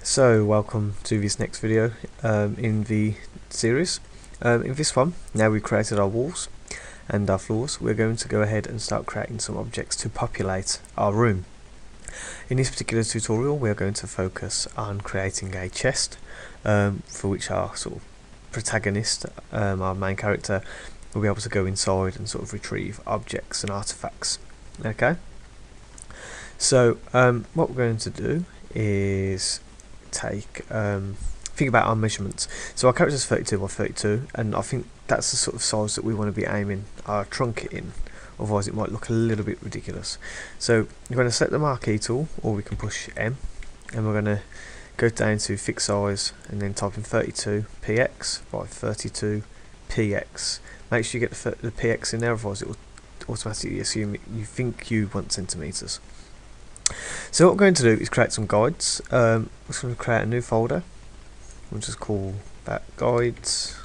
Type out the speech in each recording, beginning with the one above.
So welcome to this next video in the series. In this one, now we've created our walls and our floors, we're going to go ahead and start creating some objects to populate our room. In this particular tutorial we're going to focus on creating a chest for which our sort of protagonist, our main character, will be able to go inside and sort of retrieve objects and artifacts. Okay, so what we're going to do is think about our measurements. So our character is 32 by 32, and I think that's the sort of size that we want to be aiming our trunk in, otherwise it might look a little bit ridiculous. So we're going to select the marquee tool, or we can push M, and we're going to go down to fix size and then type in 32px by 32px. Make sure you get the px in there, otherwise it will automatically assume you think you want centimeters. So what we're going to do is create some guides. We're just going to create a new folder. We'll just call that guides,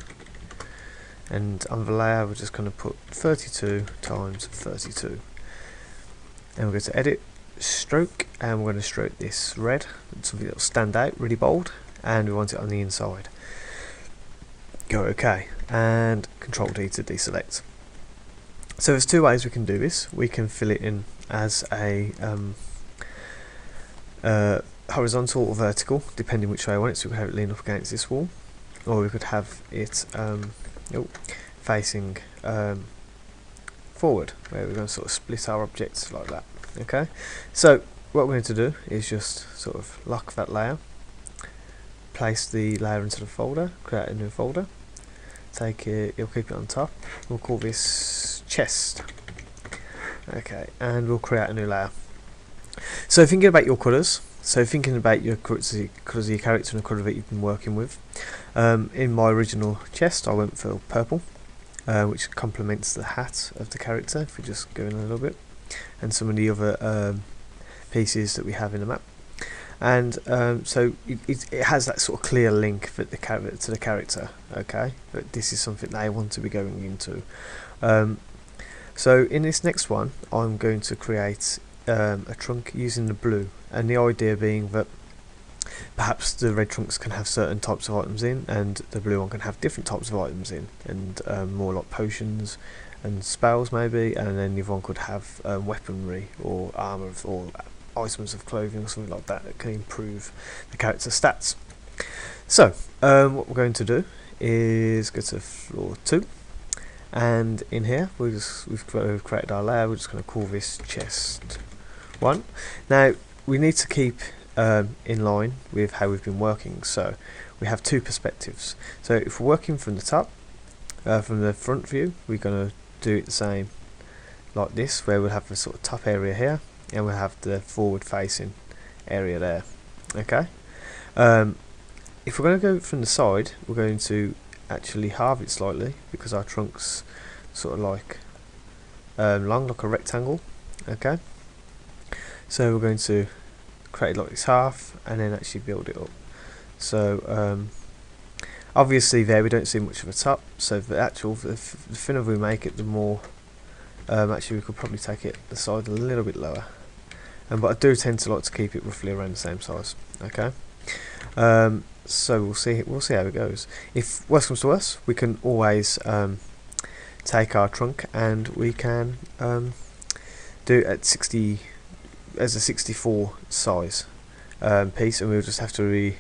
and on the layer we're just going to put 32 times 32, and we're going to edit stroke, and we're going to stroke this red, something that will stand out really bold, and we want it on the inside. Go OK, and Control D to deselect. So there's two ways we can do this. We can fill it in as a horizontal or vertical, depending which way I want it. So we could have it lean up against this wall, or we could have it facing forward, where we're going to sort of split our objects like that. Okay, so what we're going to do is just sort of lock that layer, place the layer into the folder, create a new folder, take it, you'll keep it on top, we'll call this chest. Okay, and we'll create a new layer. So thinking about your colours, so thinking about your colours of your character and the colour that you've been working with. In my original chest I went for purple, which complements the hat of the character, if we just go in a little bit, and some of the other pieces that we have in the map. And so it has that sort of clear link for the to the character, okay, but this is something they want to be going into. So in this next one I'm going to create a trunk using the blue, and the idea being that perhaps the red trunks can have certain types of items in, and the blue one can have different types of items in, and more like potions and spells maybe, and then the other one could have weaponry or armour or items of clothing or something like that that can improve the character's stats. So what we're going to do is go to floor 2, and in here we've created our layer. We're just going to call this chest 1. Now we need to keep in line with how we've been working, so we have two perspectives. So if we're working from the top, from the front view, we're going to do it the same like this, where we'll have the sort of top area here, and we'll have the forward facing area there. Okay, if we're going to go from the side, we're going to actually halve it slightly, because our trunk's sort of like long, like a rectangle. Okay, so we're going to create like this half and then actually build it up. So obviously there we don't see much of a top, so the thinner we make it, the more actually we could probably take it the side a little bit lower, but I do tend to like to keep it roughly around the same size. Okay, so we'll see how it goes. If worst comes to worst, we can always take our trunk and we can do it at 60 as a 64 size piece, and we'll just have to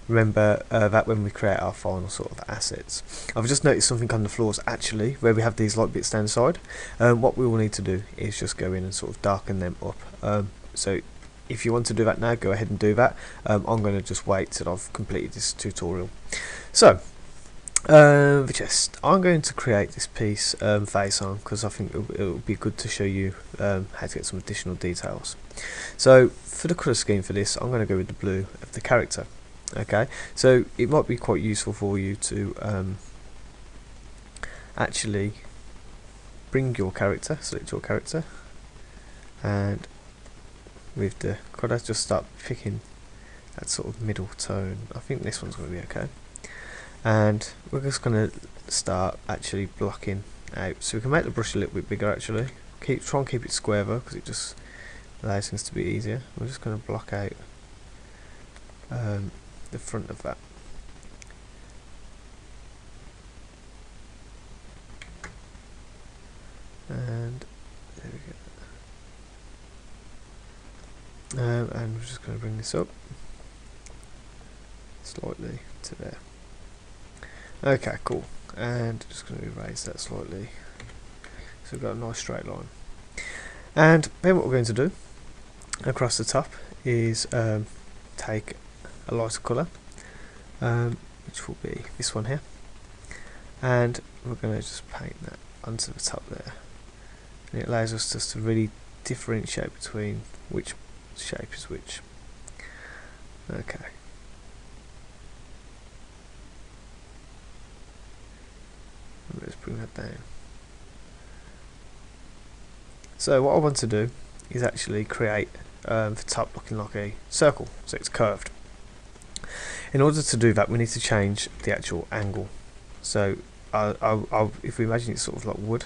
remember that when we create our final sort of assets. I've just noticed something on the floors actually, where we have these light bits down the side. What we will need to do is just go in and sort of darken them up. So if you want to do that now, go ahead and do that. I'm going to just wait till I've completed this tutorial. So the chest, I'm going to create this piece face on, because I think it will be good to show you how to get some additional details. So for the colour scheme for this, I'm going to go with the blue of the character. Okay, so it might be quite useful for you to actually bring your character, select your character, and with the colour just start picking that sort of middle tone. I think this one's going to be okay, and we're just going to start actually blocking out. So we can make the brush a little bit bigger actually. Try and keep it square though, because it just allows things to be easier. We're just going to block out the front of that. And there we go. And we're just going to bring this up slightly to there. Okay, cool. And just going to erase that slightly, so we've got a nice straight line. And then what we're going to do across the top is take a lighter colour, which will be this one here, and we're going to just paint that onto the top there. And it allows us just to really differentiate between which shape is which. Okay. Let's bring that down. So what I want to do is actually create the top looking like a circle, so it's curved. In order to do that, we need to change the actual angle. So if we imagine it's sort of like wood,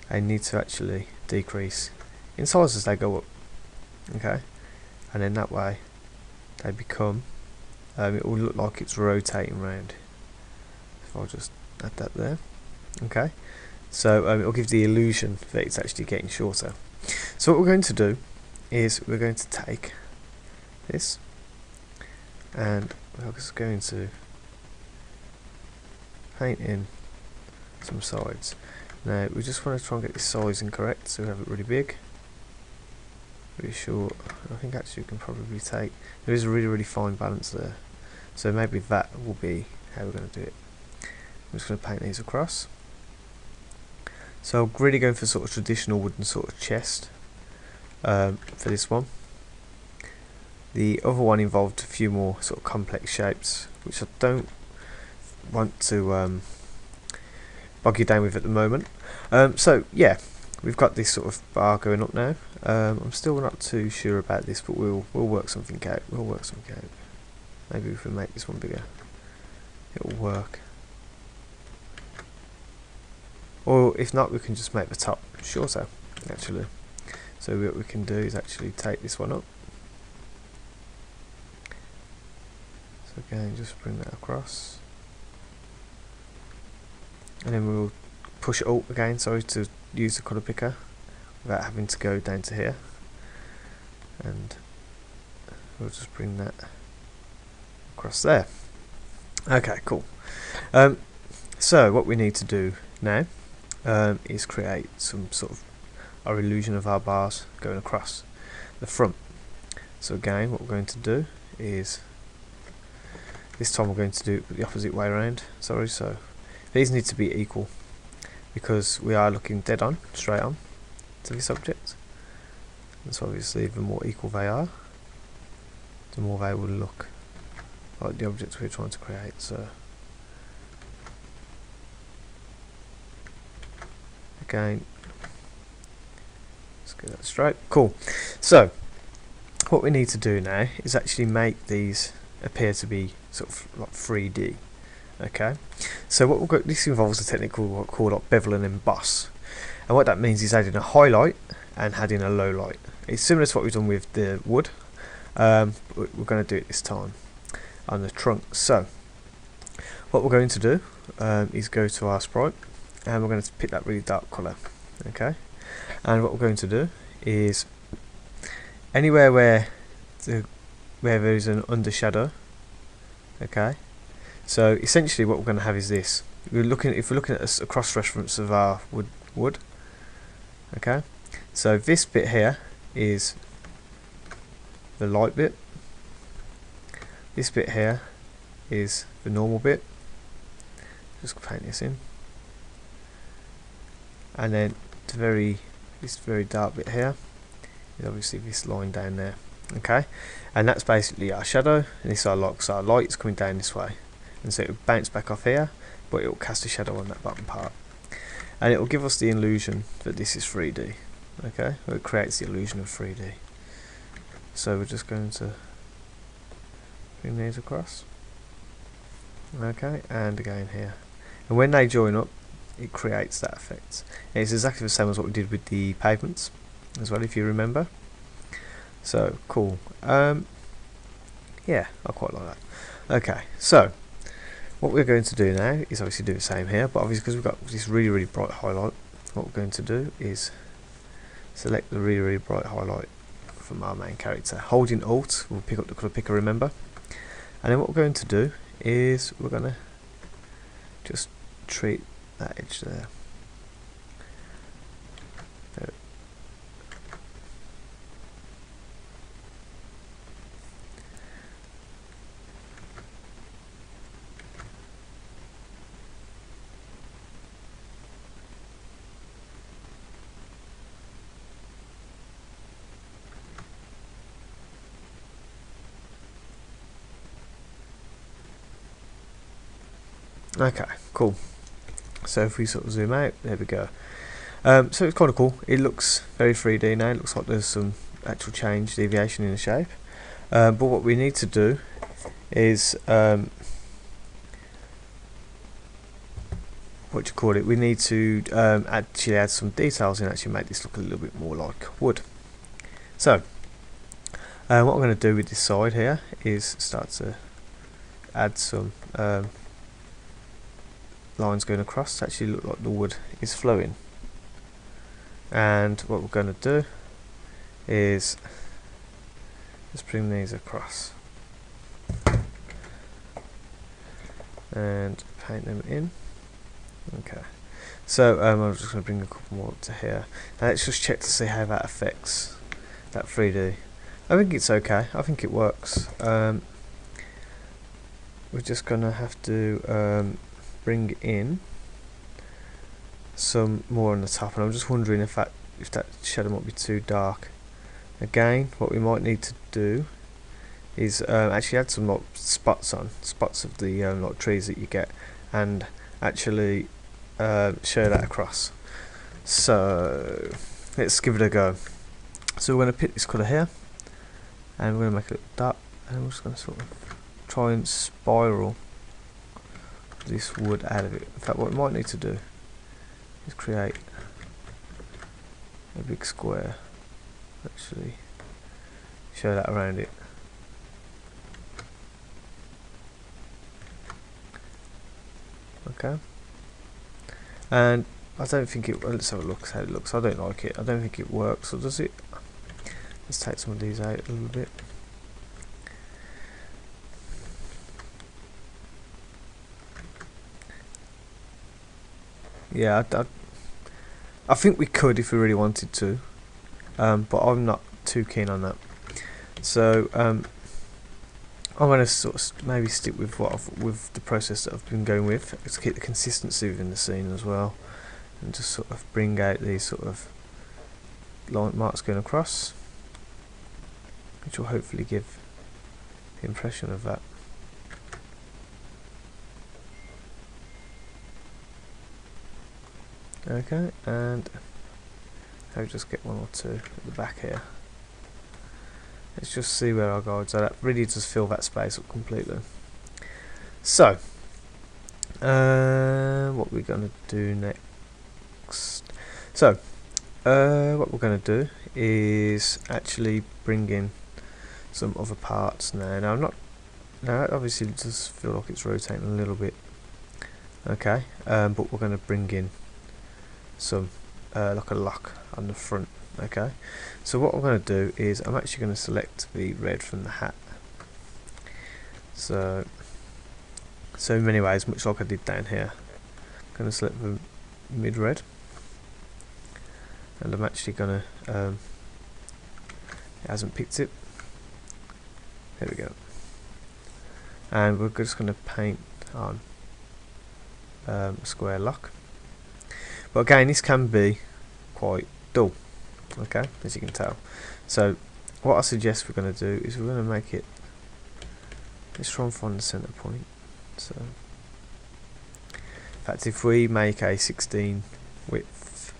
they need to actually decrease in size as they go up. Okay, and then that way they become, it will look like it's rotating round. If I'll just add that there. Okay, so it will give the illusion that it's actually getting shorter. So what we're going to do is we're going to take this and we're just going to paint in some sides. Now we just want to try and get this sizing correct, so we have it really big, really short. I think actually we can probably take, there is a really fine balance there, so maybe that will be how we're going to do it. I'm just going to paint these across. So I'm really going for sort of traditional wooden sort of chest for this one. The other one involved a few more sort of complex shapes, which I don't want to bog you down with at the moment. So yeah, we've got this sort of bar going up now. I'm still not too sure about this, but we'll work something out. Maybe if we make this one bigger, it'll work. Or if not, we can just make the top shorter actually. So what we can do is actually take this one up. So again, just bring that across. And then we'll push Alt again, sorry, to use the colour picker without having to go down to here. And we'll just bring that across there. Okay, cool. So what we need to do now is create some sort of our illusion of our bars going across the front. So again, what we're going to do is, this time we're going to do it the opposite way around, sorry, so these need to be equal because we are looking dead on, straight on to this object, and so obviously the more equal they are, the more they will look like the object we're trying to create. So again, let's get that straight. Cool. So what we need to do now is actually make these appear to be sort of like 3D. Okay, so what we've got, this involves a technique called like bevel and emboss, and what that means is adding a highlight and adding a low light. It's similar to what we've done with the wood, but we're going to do it this time on the trunk. So what we're going to do is go to our sprite, and we're going to pick that really dark colour. Okay, and what we're going to do is anywhere where there is an undershadow. Okay, so essentially what we're going to have is this. If we're looking at a cross reference of our wood. Okay, so this bit here is the light bit. This bit here is the normal bit. Just paint this in, and then this very dark bit here is obviously this line down there. Okay, and that's basically our shadow, and this is our light. So our light is coming down this way, and so it will bounce back off here, but it will cast a shadow on that bottom part, and it will give us the illusion that this is 3D. Okay, well, it creates the illusion of 3D. So we're just going to bring these across. Okay, and again here, and when they join up, it creates that effect. And it's exactly the same as what we did with the pavements as well, if you remember. So cool. Yeah, I quite like that. Okay, so what we're going to do now is obviously do the same here, but obviously because we've got this really bright highlight, what we're going to do is select the really bright highlight from our main character. Holding Alt will pick up the colour picker, remember, and then what we're going to do is we're going to just treat that edge there. Okay, cool. So if we sort of zoom out, there we go. So it's kind of cool. It looks very 3D now. It looks like there's some actual change, deviation in the shape. But what we need to do is what you call it? We need to actually add some details and actually make this look a little bit more like wood. So what I'm going to do with this side here is start to add some lines going across to actually look like the wood is flowing. And what we're going to do is just bring these across and paint them in. Okay, so I'm just going to bring a couple more up to here. Now let's just check to see how that affects that 3D. I think it's okay. I think it works. We're just going to have to bring in some more on the top, and I'm just wondering if that shadow might be too dark. Again, what we might need to do is actually add some like spots of the like trees that you get, and actually show that across. So let's give it a go. So we're going to pick this colour here, and we're going to make it look dark, and we're just going to sort of try and spiral this wood out of it. In fact, what we might need to do is create a big square, actually show that around it. Okay, and I don't think it, let's have a look how it looks. I don't like it. I don't think it works, or does it? Let's take some of these out a little bit. Yeah, I think we could if we really wanted to, but I'm not too keen on that. So I'm going to sort of maybe stick with with the process that I've been going with to keep the consistency within the scene as well, and just sort of bring out these sort of line marks going across, which will hopefully give the impression of that. Okay, and I'll just get one or two at the back here. Let's just see where our guides are. That really does fill that space up completely. So, what we're going to do next? So, what we're going to do is actually bring in some other parts now. Now, it obviously does feel like it's rotating a little bit. Okay, but we're going to bring in some like a lock on the front. Okay, so what I'm going to do is I'm actually going to select the red from the hat. So in many ways, much like I did down here, I'm going to select the mid red, and I'm actually going to it hasn't picked it. There we go. And we're just going to paint on a square lock. But again, this can be quite dull, okay, as you can tell. So what I suggest we're going to do is we're going to make it, let's try and find the center point. So in fact, if we make a 16 width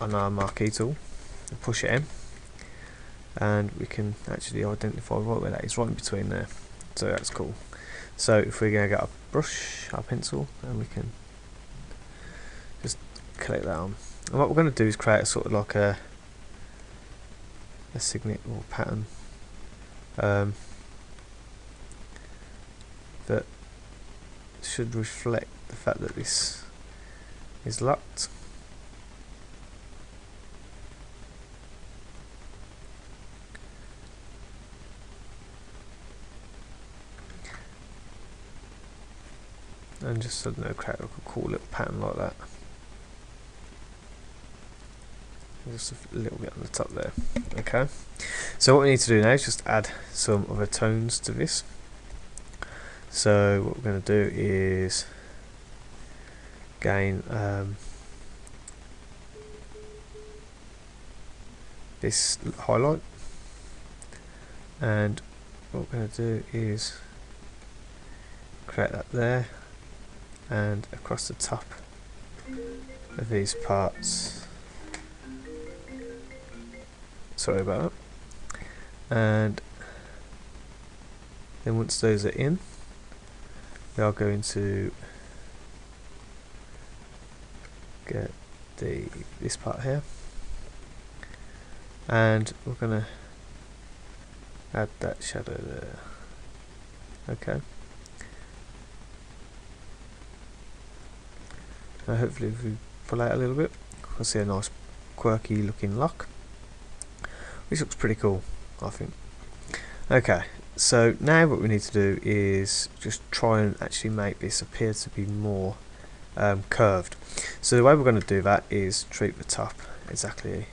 on our marquee tool and push it in, and we can actually identify right where that is, right in between there. So that's cool. So if we're going to get our brush, our pencil, and we can just click that on. And what we're going to do is create a sort of like a signet or pattern that should reflect the fact that this is locked. And just so no create like a cool little pattern like that. Just a little bit on the top there. Okay. So what we need to do now is just add some other tones to this. So what we're going to do is gain this highlight, and what we're going to do is create that there, and across the top of these parts, sorry about that, and then once those are in, we are going to get this part here, and we're going to add that shadow there. Okay. Now hopefully if we pull out a little bit, we'll see a nice quirky looking lock, which looks pretty cool, I think. Okay, so now what we need to do is just try and actually make this appear to be more curved. So the way we're going to do that is treat the top exactly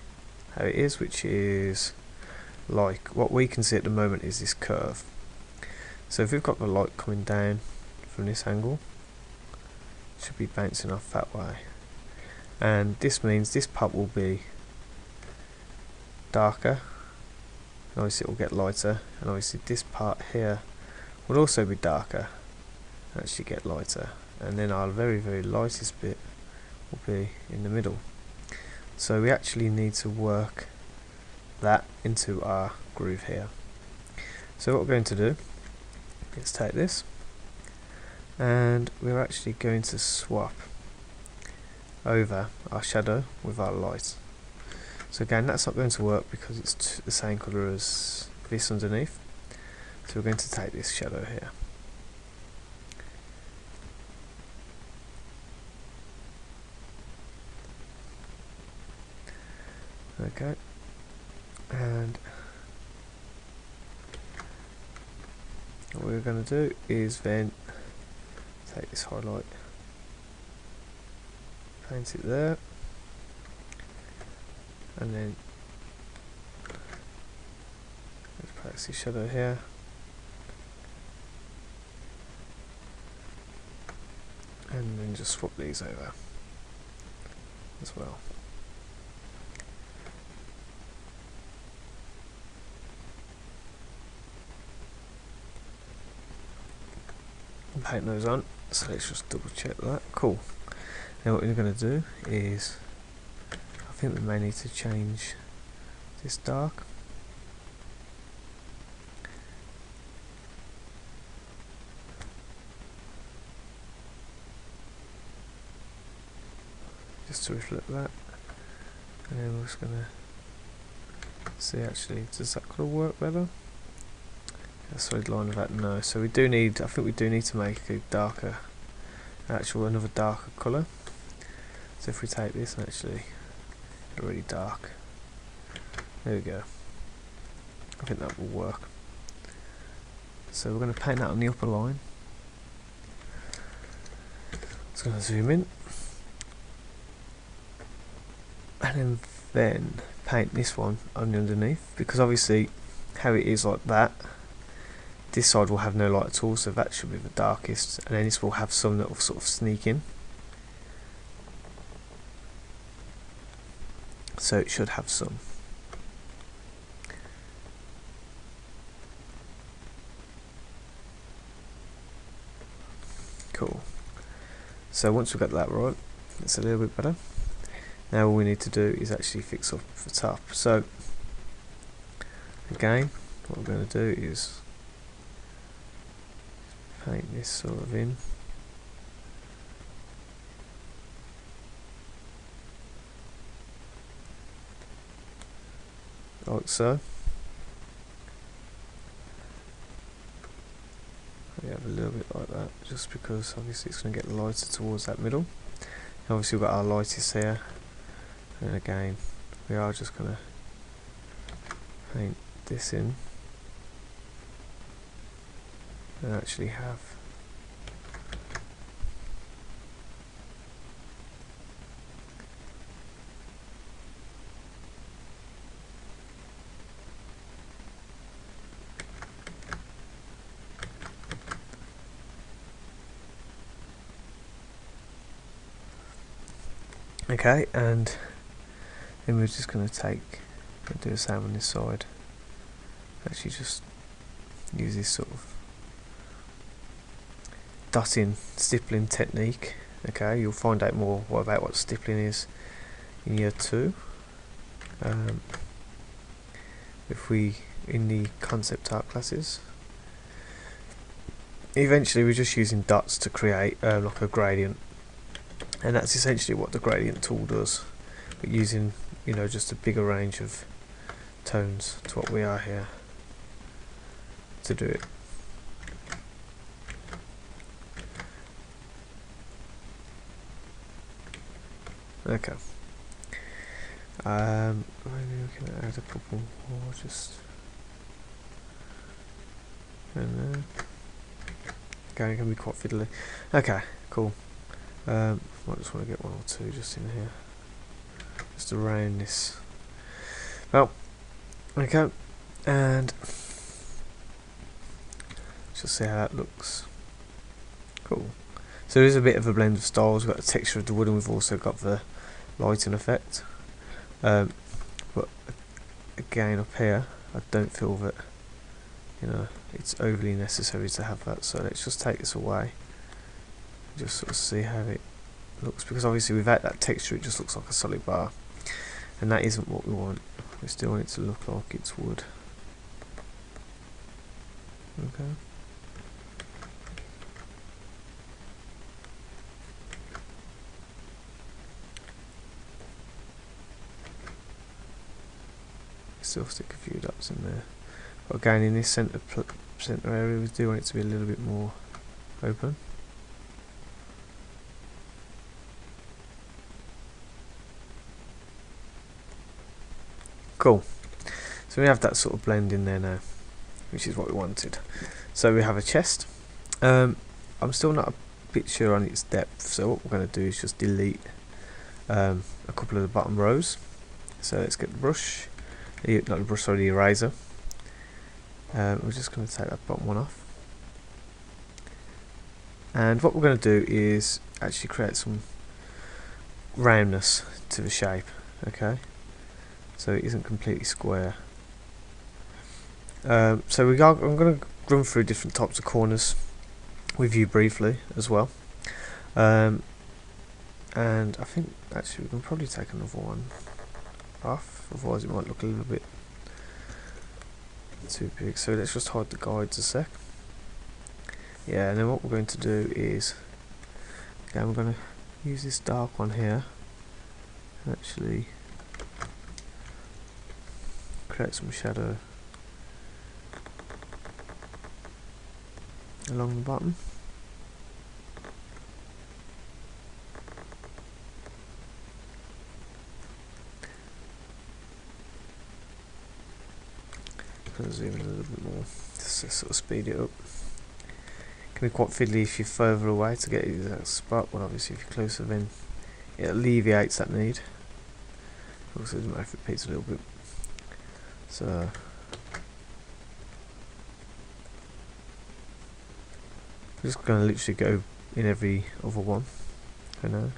how it is, which is like what we can see at the moment is this curve. So if we've got the light coming down from this angle, it should be bouncing off that way, and this means this part will be darker, and obviously it will get lighter, and obviously this part here will also be darker and actually get lighter, and then our very lightest bit will be in the middle. So we actually need to work that into our groove here. So what we're going to do is take this, and we're actually going to swap over our shadow with our light. So again, that's not going to work because it's the same colour as this underneath. So we're going to take this shadow here. Okay, and what we're going to do is then take this highlight, paint it there, and then let's practice the shadow here, and then just swap these over as well. And paint those on, so let's just double check that. Cool. Now what we're going to do is, I think we may need to change this dark. Just to reflect that. And then we're just going to see actually, does that colour work better? A solid line of that, no. So we do need, I think we do need to make a darker, another darker colour. So if we take this and actually get really dark, there we go. I think that will work. So we're going to paint that on the upper line. Just going to zoom in, and then paint this one on the underneath, because obviously how it is like that, this side will have no light at all, so that should be the darkest, and then this will have some that will sort of sneak in, so it should have some. Cool. So once we've got that right, it's a little bit better. Now all we need to do is actually fix up the top. So again, what we're going to do is paint this sort of in. Like so. We have a little bit like that, just because obviously it's going to get lighter towards that middle. Obviously we've got our lightest here, and again we are just going to paint this in and actually have okay, and then we're just going to do the same on this side. Actually just use this sort of dotting stippling technique. Okay, you'll find out more about what stippling is in year 2. If we in the concept art classes, eventually we're just using dots to create like a gradient, and that's essentially what the gradient tool does, but using, you know, just a bigger range of tones to what we are here to do it. Okay. Maybe we can add a couple more just in there. Okay, it can be quite fiddly. Okay, cool. I just want to get 1 or 2 just in here, just around this. Well, okay, and just see how that looks. Cool. So there is a bit of a blend of styles. We've got the texture of the wood, and we've also got the lighting effect. But again, up here, I don't feel that, you know, it's overly necessary to have that. So let's just take this away, and just sort of see how it looks, because obviously without that texture, it just looks like a solid bar, and that isn't what we want. We still want it to look like it's wood. Okay. Still stick a few dots in there, but again, in this center area, we do want it to be a little bit more open. Cool. So we have that sort of blend in there now, which is what we wanted. So we have a chest. I'm still not a bit sure on its depth, so what we're going to do is just delete a couple of the bottom rows. So let's get the brush. Not the brush, sorry, the eraser. We're just going to take that bottom one off, and what we're going to do is actually create some roundness to the shape. Okay, so it isn't completely square. I'm going to run through different types of corners with you briefly as well, and I think actually we can probably take another one off, otherwise it might look a little bit too big. So let's just hide the guides a sec. Yeah, and then what we're going to do is, again, we're going to use this dark one here and actually create some shadow along the bottom. Zoom in a little bit more just to sort of speed it up. It can be quite fiddly if you're further away to get the exact spot, but obviously if you're closer, then it alleviates that need. Also, it doesn't matter if it repeats a little bit. So I'm just going to literally go in every other one for now,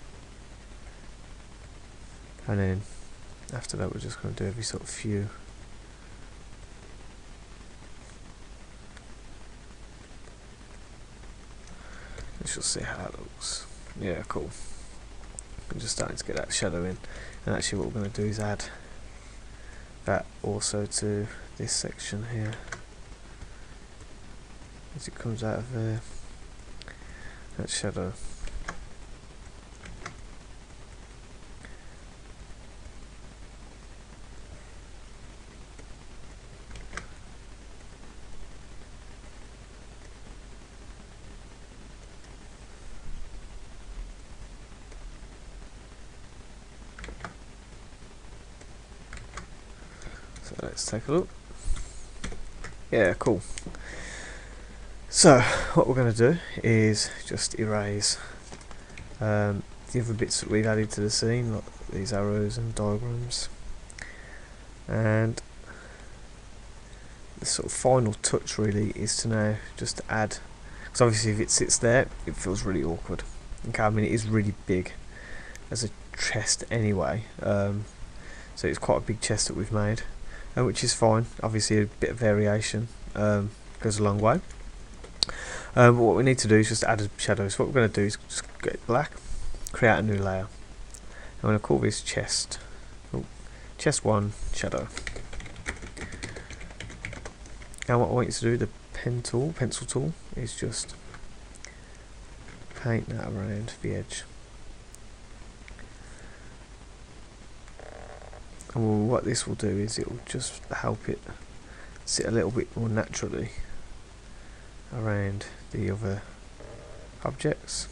and then after that we're just going to do every sort of few. Let's just see how that looks. Yeah, cool. I'm just starting to get that shadow in, and actually what we're going to do is add that also to this section here as it comes out of there, that shadow. let's take a look. Yeah, cool. So what we're going to do is just erase the other bits that we've added to the scene, like these arrows and diagrams, and the sort of final touch really is to now just add, because obviously if it sits there it feels really awkward. Okay, I mean it is really big as a chest anyway, so it's quite a big chest that we've made, which is fine. Obviously a bit of variation goes a long way. But what we need to do is just add a shadow. So what we're going to do is just get black, create a new layer. I'm going to call this chest. Chest 1 shadow. And what I want you to do, the pencil tool, is just paint that around the edge. And what this will do is it will just help it sit a little bit more naturally around the other objects.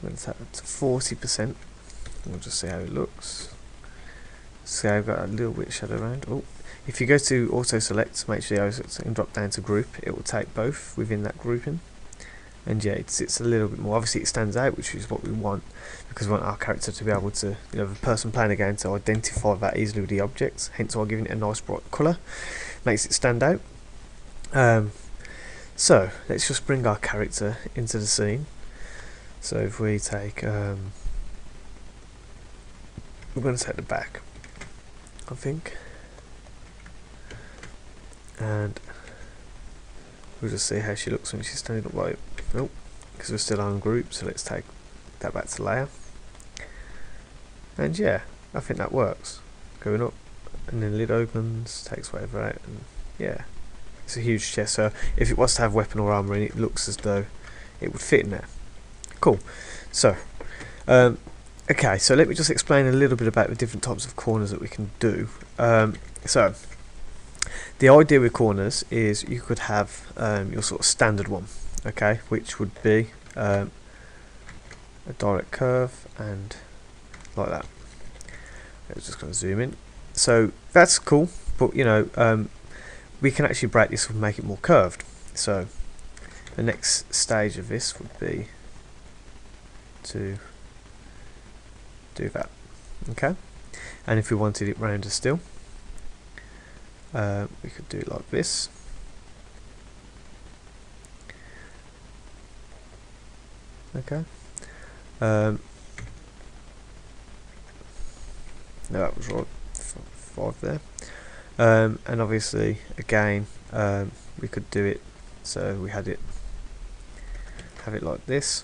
I'm going to take that to 40%. We'll just see how it looks. See, I've got a little bit of shadow around. Oh, if you go to auto select, make sure the arrows can drop down to group. It will take both within that grouping. And yeah, it sits a little bit more. Obviously it stands out, which is what we want, because we want our character to be able to, you know, the person playing the game to identify that easily with the objects, hence why giving it a nice bright colour makes it stand out. So let's just bring our character into the scene. So if we take we're going to take the back, I think, and we'll just see how she looks when she's standing upright. Oh, because we're still on group, so let's take that back to layer. And yeah, I think that works. Going up, and then lid opens, takes whatever out, and yeah, it's a huge chest. So if it was to have weapon or armor in it, it looks as though it would fit in there. Cool. So, okay, so let me just explain a little bit about the different types of corners that we can do. So, the idea with corners is you could have your sort of standard one, okay, which would be a direct curve and like that. I'm just going to zoom in. So that's cool, but you know, we can actually break this and make it more curved. So the next stage of this would be to do that, okay. And if we wanted it rounder still, we could do it like this. Okay. No, that was right. 5 there. And obviously, again, we could do it so we have it like this.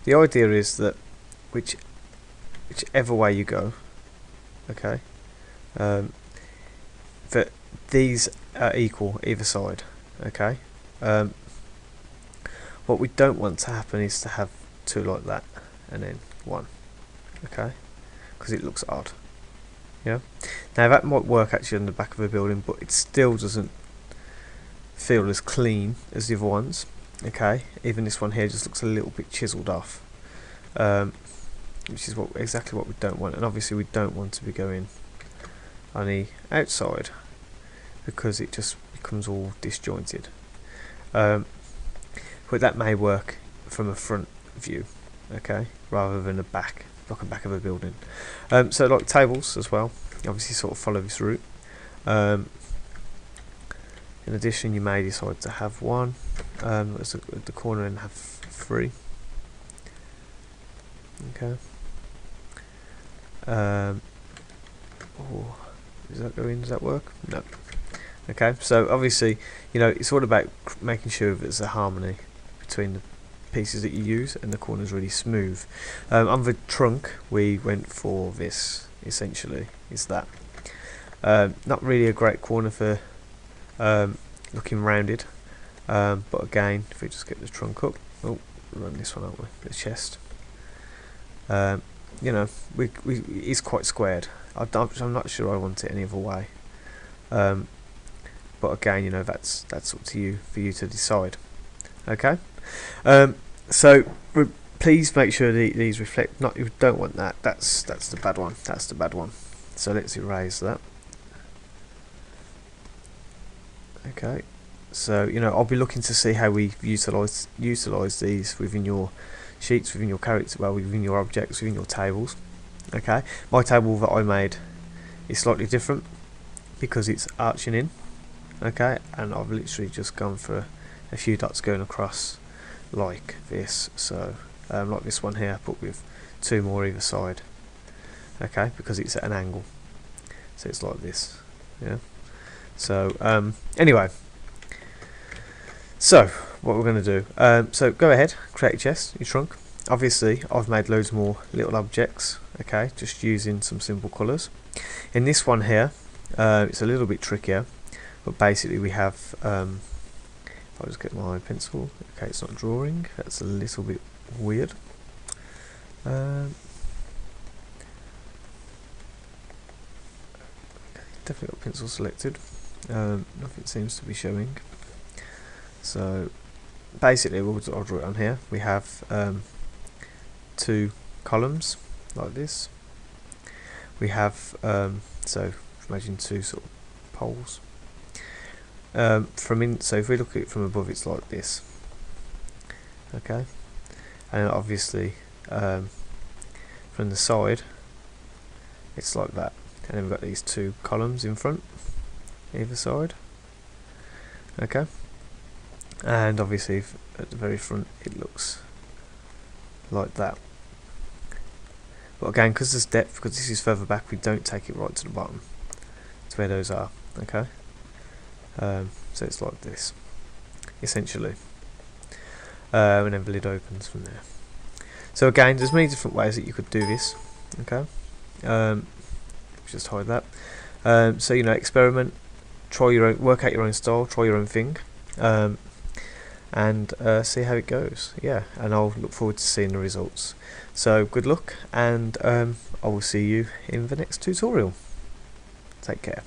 The idea is that whichever way you go, okay, that these are equal either side, okay. What we don't want to happen is to have 2 like that and then 1, okay, because it looks odd. Yeah. Now that might work actually on the back of a building, but it still doesn't feel as clean as the other ones. Okay, even this one here just looks a little bit chiseled off, which is exactly what we don't want. And obviously we don't want to be going on the outside because it just becomes all disjointed. But that may work from a front view, okay, rather than a back, like a back of a building. So like tables as well, obviously sort of follow this route. In addition, you may decide to have 1 at the corner and have 3. Okay. Oh, does that go in? Does that work? No. Okay. So obviously, you know, it's all about making sure there's a harmony between the pieces that you use and the corner's really smooth. On the trunk, we went for this. Essentially, is that not really a great corner for looking rounded, but again, if we just get the trunk up, oh, run this one, aren't we? The chest. You know, it's quite squared. I'm not sure I want it any other way. but again, you know, that's up to you for you to decide. Okay, so please make sure these reflect. Not, you don't want that. That's the bad one. That's the bad one. So let's erase that. Okay, so you know, I'll be looking to see how we utilize these within your sheets, within your character, well, within your objects, within your tables. Okay, my table that I made is slightly different because it's arching in. Okay, and I've literally just gone for a few dots going across like this. So like this one here, but with 2 more either side. Okay, because it's at an angle, so it's like this. Yeah. So anyway, so what we're going to do, so go ahead, create your chest, your trunk. Obviously I've made loads more little objects, okay, just using some simple colours. In this one here, it's a little bit trickier, but basically we have, if I just get my pencil, okay, it's not drawing, that's a little bit weird. Definitely got pencil selected. Nothing seems to be showing. So basically I'll draw it on here. We have 2 columns like this. We have so imagine 2 sort of poles. So if we look at it from above, it's like this. Okay, and obviously from the side it's like that. And then we've got these 2 columns in front, either side. Okay, and obviously at the very front it looks like that. But again, because there's depth, because this is further back, we don't take it right to the bottom. It's where those are. Okay, so it's like this, essentially, and then the lid opens from there. So again, there's many different ways that you could do this. Okay. Just hide that. So you know, experiment, try your own, work out your own style, try your own thing, and see how it goes. Yeah, and I'll look forward to seeing the results. So good luck, and I will see you in the next tutorial. Take care.